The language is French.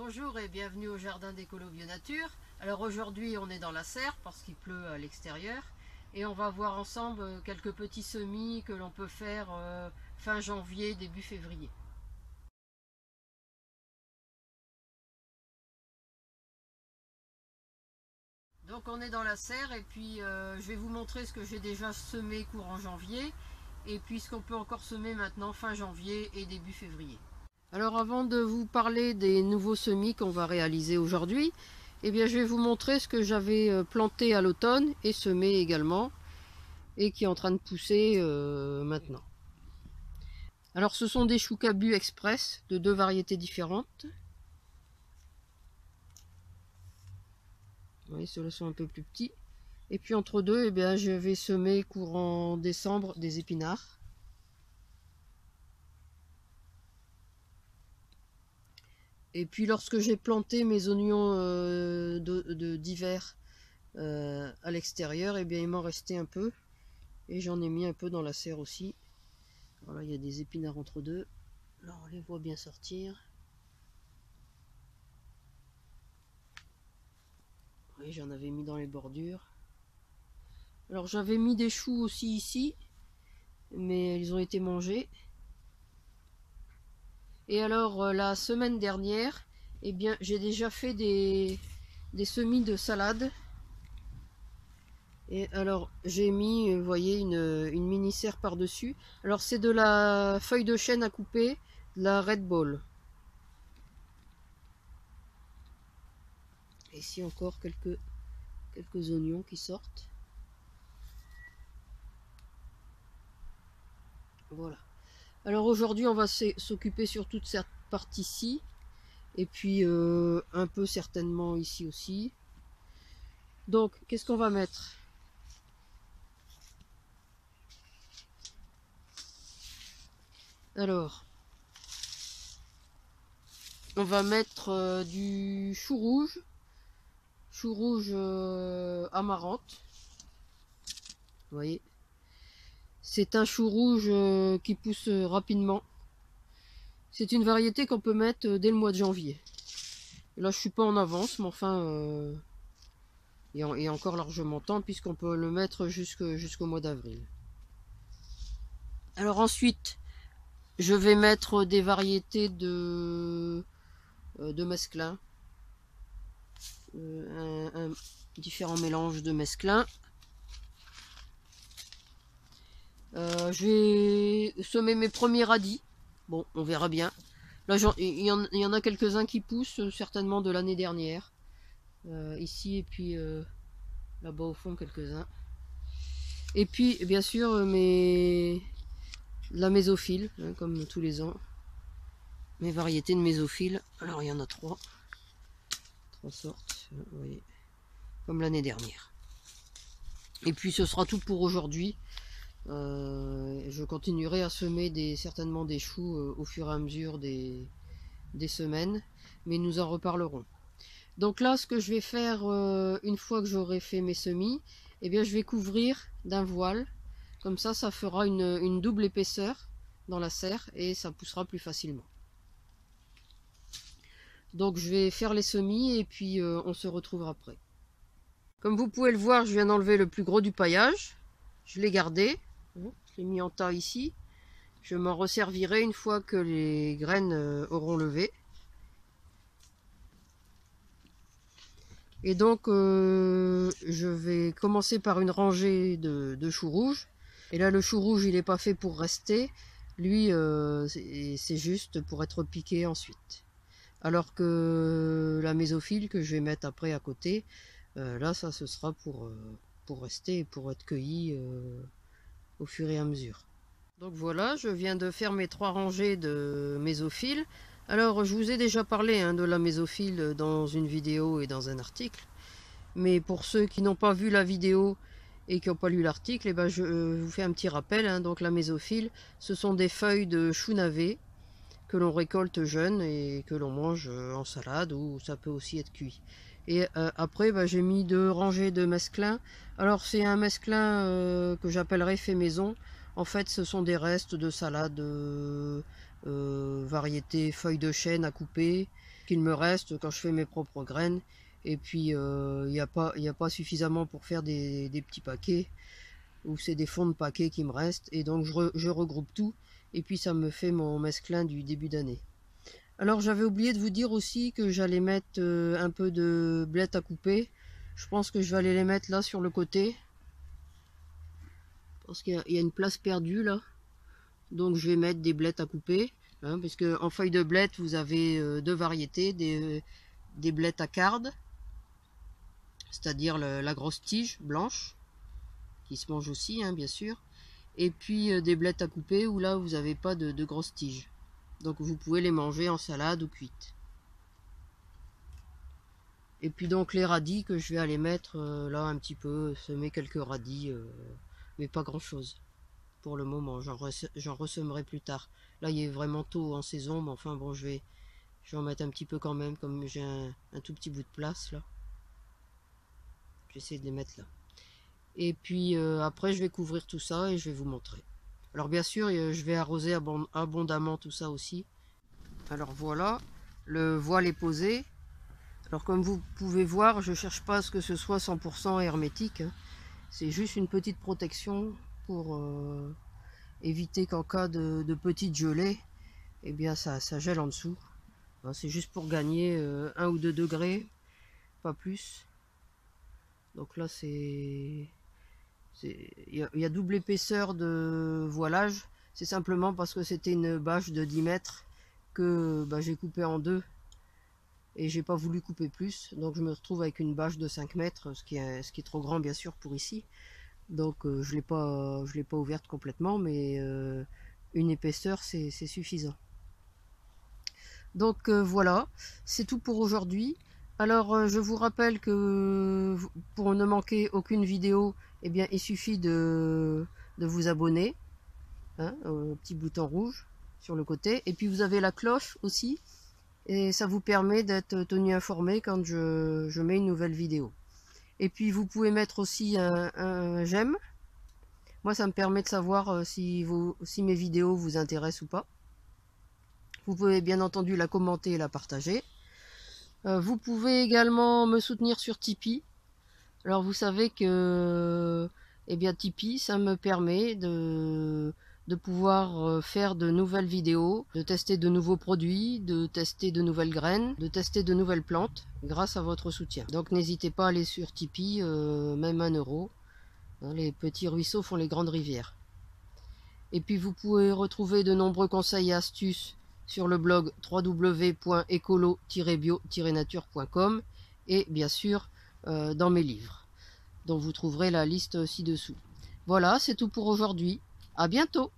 Bonjour et bienvenue au jardin d'Écolo Bio Nature. Alors aujourd'hui on est dans la serre parce qu'il pleut à l'extérieur et on va voir ensemble quelques petits semis que l'on peut faire fin janvier, début février. Donc on est dans la serre et puis je vais vous montrer ce que j'ai déjà semé courant janvier et puis ce qu'on peut encore semer maintenant fin janvier et début février. Alors avant de vous parler des nouveaux semis qu'on va réaliser aujourd'hui, eh bien je vais vous montrer ce que j'avais planté à l'automne et semé également et qui est en train de pousser maintenant. Alors ce sont des choux Cabu Express de deux variétés différentes. Vous voyez, ceux-là sont un peu plus petits. Et puis entre deux, eh bien, je vais semer courant décembre des épinards. Et puis lorsque j'ai planté mes oignons d'hiver à l'extérieur, eh bien il m'en restait un peu. Et j'en ai mis un peu dans la serre aussi. Voilà, il y a des épinards entre deux. Là on les voit bien sortir. Oui, j'en avais mis dans les bordures. Alors j'avais mis des choux aussi ici, mais ils ont été mangés. Et alors la semaine dernière, eh bien j'ai déjà fait des semis de salade. Et alors j'ai mis, vous voyez, une mini serre par dessus. Alors c'est de la feuille de chêne à couper, de la Red Ball. Et ici encore quelques oignons qui sortent. Voilà. Alors aujourd'hui on va s'occuper sur toute cette partie-ci. Et puis un peu certainement ici aussi. Donc qu'est-ce qu'on va mettre? Alors on va mettre du chou rouge amarante. Vous voyez, c'est un chou rouge qui pousse rapidement. C'est une variété qu'on peut mettre dès le mois de janvier. Là je suis pas en avance, mais enfin il y a encore largement temps puisqu'on peut le mettre jusqu'au mois d'avril. Alors ensuite je vais mettre des variétés de mesclun, un différent mélange de mesclun. Je vais semer mes premiers radis. Bon, on verra bien. Là, il y en a quelques-uns qui poussent, certainement de l'année dernière. Ici et puis là-bas au fond, quelques-uns. Et puis, bien sûr, la mésophile, hein, comme tous les ans. Mes variétés de mésophile. Alors, il y en a trois sortes, vous voyez, comme l'année dernière. Et puis, ce sera tout pour aujourd'hui. Je continuerai à semer certainement des choux au fur et à mesure des semaines, mais nous en reparlerons. Donc là, ce que je vais faire une fois que j'aurai fait mes semis, eh bien je vais couvrir d'un voile, comme ça fera une double épaisseur dans la serre et ça poussera plus facilement. Donc je vais faire les semis et puis on se retrouvera après. Comme vous pouvez le voir, je viens d'enlever le plus gros du paillage, je l'ai gardé. Je l'ai mis en tas ici. Je m'en resservirai une fois que les graines auront levé. Et donc je vais commencer par une rangée de choux rouges. Et là le chou rouge il n'est pas fait pour rester. Lui c'est juste pour être piqué ensuite. Alors que la mésophile que je vais mettre après à côté, là ça ce sera pour rester et pour être cueilli au fur et à mesure. Donc voilà, je viens de faire mes 3 rangées de mésophile. Alors je vous ai déjà parlé de la mésophile dans une vidéo et dans un article. Mais pour ceux qui n'ont pas vu la vidéo et qui n'ont pas lu l'article, eh ben je vous fais un petit rappel. Donc la mésophile, ce sont des feuilles de chou navet que l'on récolte jeunes et que l'on mange en salade ou ça peut aussi être cuit. Et après j'ai mis 2 rangées de mesclun. Alors c'est un mesclun que j'appellerai fait maison. En fait ce sont des restes de salade variété feuilles de chêne à couper qu'il me reste quand je fais mes propres graines. Et puis il n'y a pas suffisamment pour faire des petits paquets, ou c'est des fonds de paquets qui me restent, et donc je regroupe tout, et puis ça me fait mon mesclin du début d'année. Alors j'avais oublié de vous dire aussi que j'allais mettre un peu de blettes à couper. Je pense que je vais aller les mettre là sur le côté, parce qu'il y a une place perdue là. Donc je vais mettre des blettes à couper, hein, parce que en feuilles de blettes vous avez deux variétés, des blettes à cardes, c'est-à-dire la grosse tige blanche, qui se mange aussi, hein, bien sûr, et puis des blettes à couper où là vous n'avez pas de grosses tiges. Donc vous pouvez les manger en salade ou cuites. Et puis donc les radis que je vais aller mettre là un petit peu, semer quelques radis, mais pas grand chose pour le moment. J'en ressemerai plus tard. Là il est vraiment tôt en saison, mais enfin bon, je vais en mettre un petit peu quand même, comme j'ai un tout petit bout de place là. J'essaie de les mettre là. Et puis après je vais couvrir tout ça et je vais vous montrer. Alors bien sûr je vais arroser abondamment tout ça aussi. Alors voilà, le voile est posé. Alors comme vous pouvez voir, je cherche pas à ce que ce soit 100% hermétique, hein. C'est juste une petite protection pour éviter qu'en cas de petite gelée, eh bien ça gèle en dessous. C'est juste pour gagner 1 ou 2 degrés, pas plus. Donc là il y a double épaisseur de voilage. C'est simplement parce que c'était une bâche de 10 mètres que j'ai coupé en deux. Et j'ai pas voulu couper plus, donc je me retrouve avec une bâche de 5 mètres, ce qui est trop grand bien sûr pour ici. Donc je l'ai pas ouverte complètement, mais une épaisseur c'est suffisant. Donc voilà, c'est tout pour aujourd'hui. Alors je vous rappelle que pour ne manquer aucune vidéo, eh bien il suffit de vous abonner, hein, au petit bouton rouge sur le côté, et puis vous avez la cloche aussi. Et ça vous permet d'être tenu informé quand je mets une nouvelle vidéo. Et puis vous pouvez mettre aussi un j'aime. Moi ça me permet de savoir si mes vidéos vous intéressent ou pas. Vous pouvez bien entendu la commenter et la partager. Vous pouvez également me soutenir sur Tipeee. Alors vous savez que Tipeee ça me permet de pouvoir faire de nouvelles vidéos, de tester de nouveaux produits, de tester de nouvelles graines, de tester de nouvelles plantes grâce à votre soutien. Donc n'hésitez pas à aller sur Tipeee, même 1 €. Hein, les petits ruisseaux font les grandes rivières. Et puis vous pouvez retrouver de nombreux conseils et astuces sur le blog www.ecolo-bio-nature.com et bien sûr dans mes livres, dont vous trouverez la liste ci-dessous. Voilà, c'est tout pour aujourd'hui. À bientôt!